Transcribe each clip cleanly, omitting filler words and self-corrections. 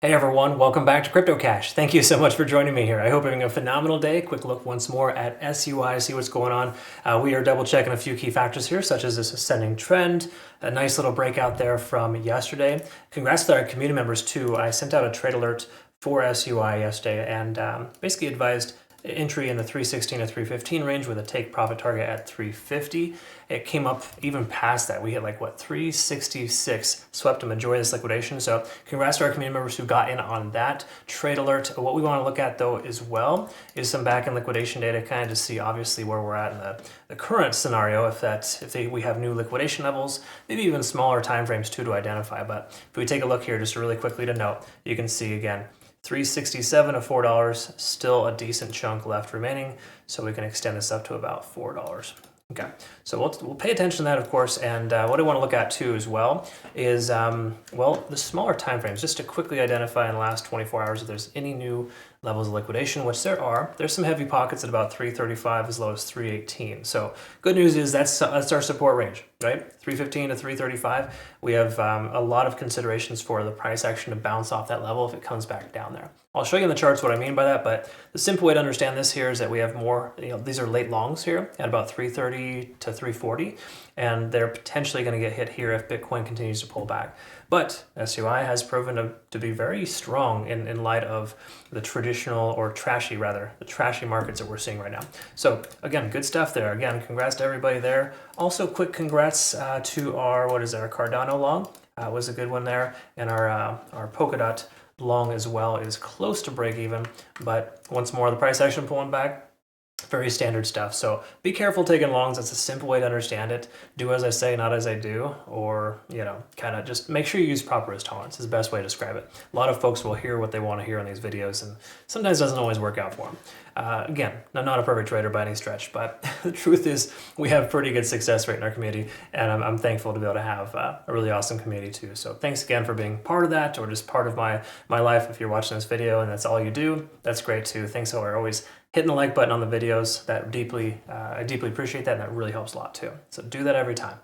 Hey everyone, welcome back to Crypto Cash. Thank you so much for joining me here. I hope you're having a phenomenal day. Quick look once more at SUI, see what's going on. We are double checking a few key factors here, such as this ascending trend, a nice little breakout there from yesterday. Congrats to our community members too. I sent out a trade alert for SUI yesterday and basically advised entry in the 316 to 315 range with a take profit target at 350. It came up even past that. We hit like what, 366, swept a majority of this liquidation. So congrats to our community members who got in on that trade alert. What we want to look at though as well is some back end liquidation data, kind of to see obviously where we're at in the current scenario, we have new liquidation levels, maybe even smaller timeframes too to identify. But if we take a look here just really quickly to note, you can see again, 367 of $4, still a decent chunk left remaining, so we can extend this up to about $4. Okay, so we'll pay attention to that, of course, and what I want to look at too as well is, well, the smaller time frames, just to quickly identify in the last 24 hours if there's any new levels of liquidation, which there are. There's some heavy pockets at about 335 as low as 318. So good news is that's our support range, right? 315 to 335. We have a lot of considerations for the price action to bounce off that level if it comes back down there. I'll show you in the charts what I mean by that, but the simple way to understand this here is that we have more, these are late longs here at about 330 to 340, and they're potentially going to get hit here if Bitcoin continues to pull back. But SUI has proven to be very strong in light of the traditional, or trashy rather, the trashy markets that we're seeing right now. So again, good stuff there. Again, congrats to everybody there. Also, quick congrats to our Cardano long. Was a good one there, and our Polkadot long as well is close to break even, but once more the price action pulling back, very standard stuff. So be careful taking longs. That's a simple way to understand it. Do as I say, not as I do, or kind of just make sure you use proper risk tolerance is the best way to describe it. A lot of folks will hear what they want to hear in these videos, and sometimes it doesn't always work out for them. Again, I'm not a perfect trader by any stretch, but the truth is we have pretty good success rate in our community, and I'm thankful to be able to have a really awesome community too. So thanks again for being part of that, or just part of my life. If you're watching this video and that's all you do, that's great too. Thanks for always hitting the like button on the videos. That I deeply appreciate that, and that really helps a lot too. So do that every time.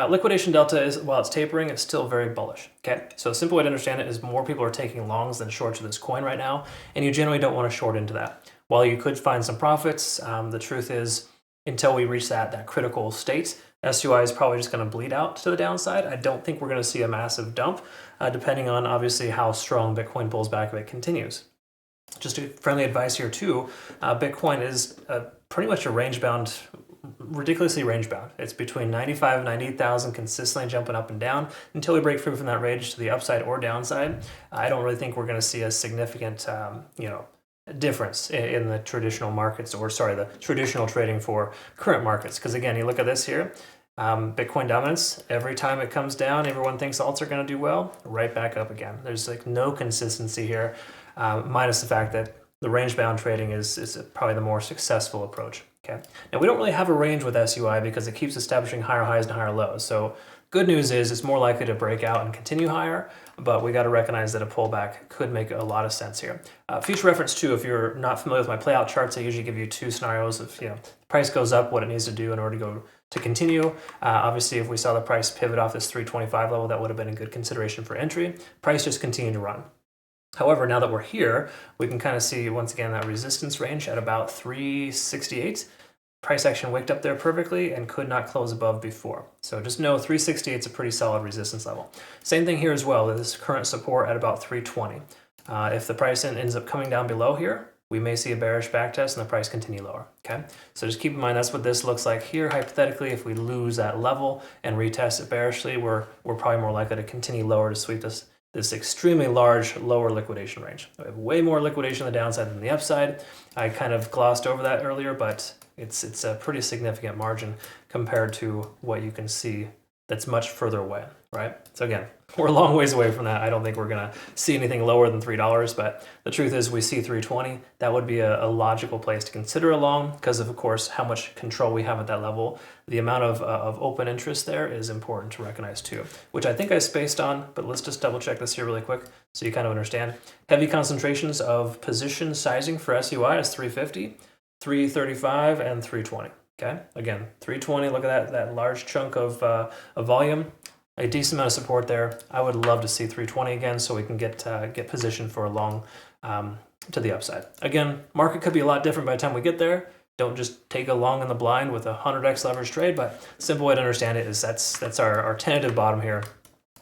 Liquidation delta is, while it's tapering, it's still very bullish. Okay, so a simple way to understand it is more people are taking longs than shorts of this coin right now, and you generally don't want to short into that. While you could find some profits, the truth is, until we reach that critical state, SUI is probably just going to bleed out to the downside. I don't think we're going to see a massive dump, depending on obviously how strong Bitcoin pulls back if it continues. Just a friendly advice here too, Bitcoin is pretty much a range-bound, ridiculously range-bound. It's between 95 and 98,000, consistently jumping up and down until we break through from that range to the upside or downside. I don't really think we're going to see a significant, difference in the traditional markets, or sorry, the traditional trading for current markets. Because again, you look at this here, Bitcoin dominance, every time it comes down, everyone thinks alts are going to do well, right back up again. There's like no consistency here, minus the fact that the range-bound trading is probably the more successful approach. Okay, now we don't really have a range with SUI because it keeps establishing higher highs and higher lows. So good news is it's more likely to break out and continue higher, but we got to recognize that a pullback could make a lot of sense here. Future reference too, if you're not familiar with my playout charts, I usually give you two scenarios of, the price goes up, what it needs to do in order to continue. Obviously, if we saw the price pivot off this 325 level, that would have been a good consideration for entry. Price just continued to run. However, now that we're here, we can kind of see once again that resistance range at about 368. Price action waked up there perfectly and could not close above before. So just know 368 is a pretty solid resistance level. Same thing here as well, this current support at about 320. If the price ends up coming down below here, we may see a bearish backtest and the price continue lower. Okay, so just keep in mind that's what this looks like here. Hypothetically, if we lose that level and retest it bearishly, we're probably more likely to continue lower to sweep this extremely large lower liquidation range. We have way more liquidation on the downside than the upside. I kind of glossed over that earlier, but it's a pretty significant margin compared to what you can see that's much further away, right? So again, we're a long ways away from that. I don't think we're gonna see anything lower than $3, but the truth is we see 320. That would be a logical place to consider a long because of course, how much control we have at that level. The amount of open interest there is important to recognize too, which I think I spaced on, but let's just double check this here really quick so you kind of understand. Heavy concentrations of position sizing for SUI is 350, 335, and 320. Okay, again, 320, look at that large chunk of volume. a decent amount of support there. I would love to see 320 again so we can get positioned for a long to the upside. Again, market could be a lot different by the time we get there. Don't just take a long in the blind with a 100x leverage trade, but simple way to understand it is that's our tentative bottom here.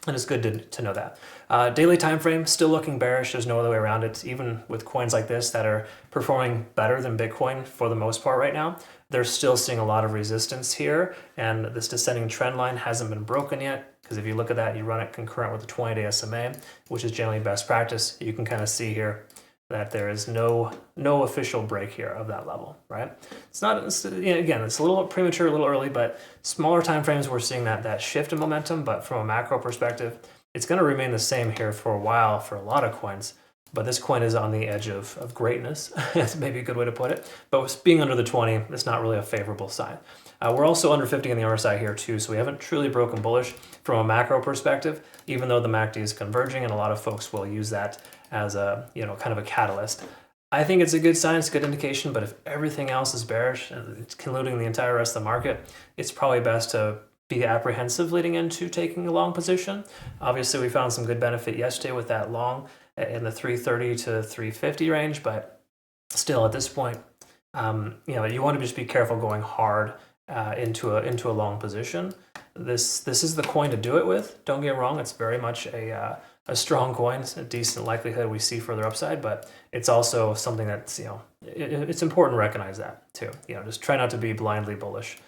And it's good to know that. Daily time frame, still looking bearish. There's no other way around it. Even with coins like this that are performing better than Bitcoin for the most part right now, they're still seeing a lot of resistance here. And this descending trend line hasn't been broken yet. Because if you look at that, you run it concurrent with the 20-day SMA, which is generally best practice. You can kind of see here that there is no official break here of that level, right? It's not, again, it's a little premature, a little early, but smaller time frames, we're seeing that shift in momentum. But from a macro perspective, it's going to remain the same here for a while for a lot of coins. But this coin is on the edge of greatness. That's maybe a good way to put it. But with being under the 20, it's not really a favorable sign. We're also under 50 on the RSI here too, so we haven't truly broken bullish from a macro perspective, even though the MACD is converging, and a lot of folks will use that as a kind of a catalyst. I think it's a good sign, it's a good indication, but if everything else is bearish, including the entire rest of the market, it's probably best to be apprehensive leading into taking a long position. Obviously, we found some good benefit yesterday with that long in the 330 to 350 range, but still at this point, you want to just be careful going hard into a long position. This is the coin to do it with. Don't get me wrong; it's very much a strong coin. It's a decent likelihood we see further upside, but it's also something that's it's important to recognize that too. Just try not to be blindly bullish.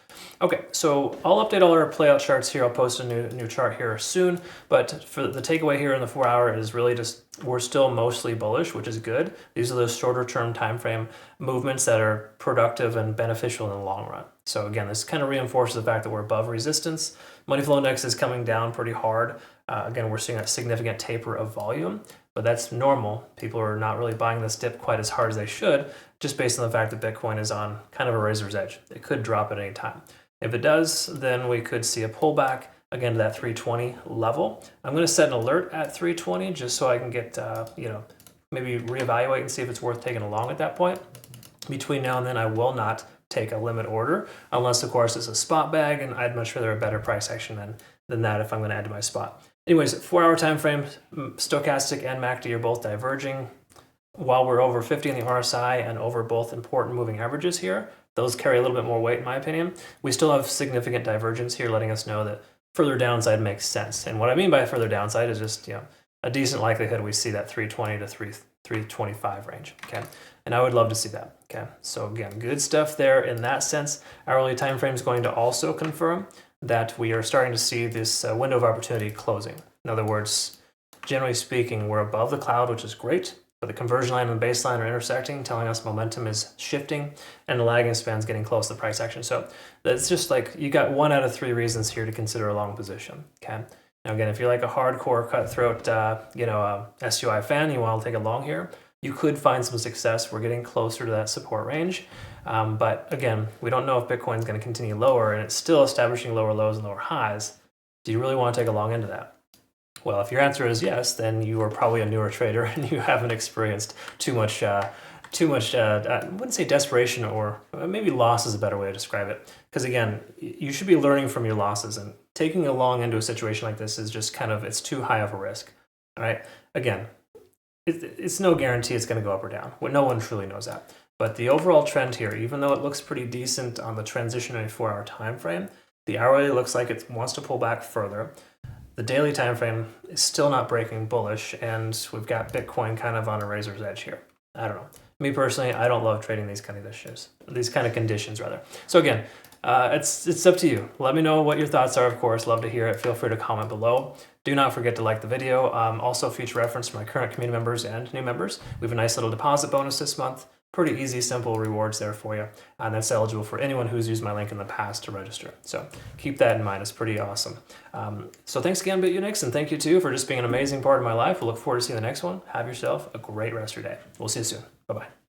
Okay, so I'll update all our playout charts here. I'll post a new chart here soon, but for the takeaway here in the 4 hour is really just we're still mostly bullish, which is good. These are those shorter term time frame movements that are productive and beneficial in the long run. So again, this kind of reinforces the fact that we're above resistance. Money flow index is coming down pretty hard. Again, we're seeing a significant taper of volume, but that's normal. People are not really buying this dip quite as hard as they should, just based on the fact that Bitcoin is on kind of a razor's edge. It could drop at any time. If it does, then we could see a pullback again to that 320 level. I'm going to set an alert at 320 just so I can get, maybe reevaluate and see if it's worth taking a long at that point. Between now and then, I will not take a limit order unless, of course, it's a spot bag, and I'd much rather a better price action than that if I'm going to add to my spot. Anyways, 4 hour time frame, stochastic and MACD are both diverging. While we're over 50 in the RSI and over both important moving averages here, those carry a little bit more weight in my opinion. We still have significant divergence here, letting us know that further downside makes sense. And what I mean by further downside is just a decent likelihood we see that 320 to 325 range. Okay, and I would love to see that. Okay, so again, good stuff there in that sense. Hourly time frame is going to also confirm that we are starting to see this window of opportunity closing. In other words, generally speaking, we're above the cloud, which is great, but the conversion line and the baseline are intersecting, telling us momentum is shifting, and the lagging span's getting close to the price action. So that's just like you got 1 out of 3 reasons here to consider a long position. Okay. Now again, if you're like a hardcore cutthroat, SUI fan, you want to take a long here, you could find some success. We're getting closer to that support range. But again, we don't know if Bitcoin's going to continue lower, and it's still establishing lower lows and lower highs. Do you really want to take a long into that? Well, if your answer is yes, then you are probably a newer trader and you haven't experienced too much, I wouldn't say desperation, or maybe loss is a better way to describe it. Because again, you should be learning from your losses, and taking a long into a situation like this is just it's too high of a risk. All right. Again, it's no guarantee it's going to go up or down. No one truly knows that. But the overall trend here, even though it looks pretty decent on the transitionary 4 hour time frame, the hourly looks like it wants to pull back further. The daily time frame is still not breaking bullish, and we've got Bitcoin kind of on a razor's edge here. I don't know. Me personally, I don't love trading these kind of conditions rather. So again, it's up to you. Let me know what your thoughts are, of course. Love to hear it. Feel free to comment below. Do not forget to like the video. Also, future reference for my current community members and new members. We have a nice little deposit bonus this month. Pretty easy, simple rewards there for you. And that's eligible for anyone who's used my link in the past to register. So keep that in mind. It's pretty awesome. So thanks again, Bitunix, and thank you too for just being an amazing part of my life. We'll look forward to seeing the next one. Have yourself a great rest of your day. We'll see you soon. Bye-bye.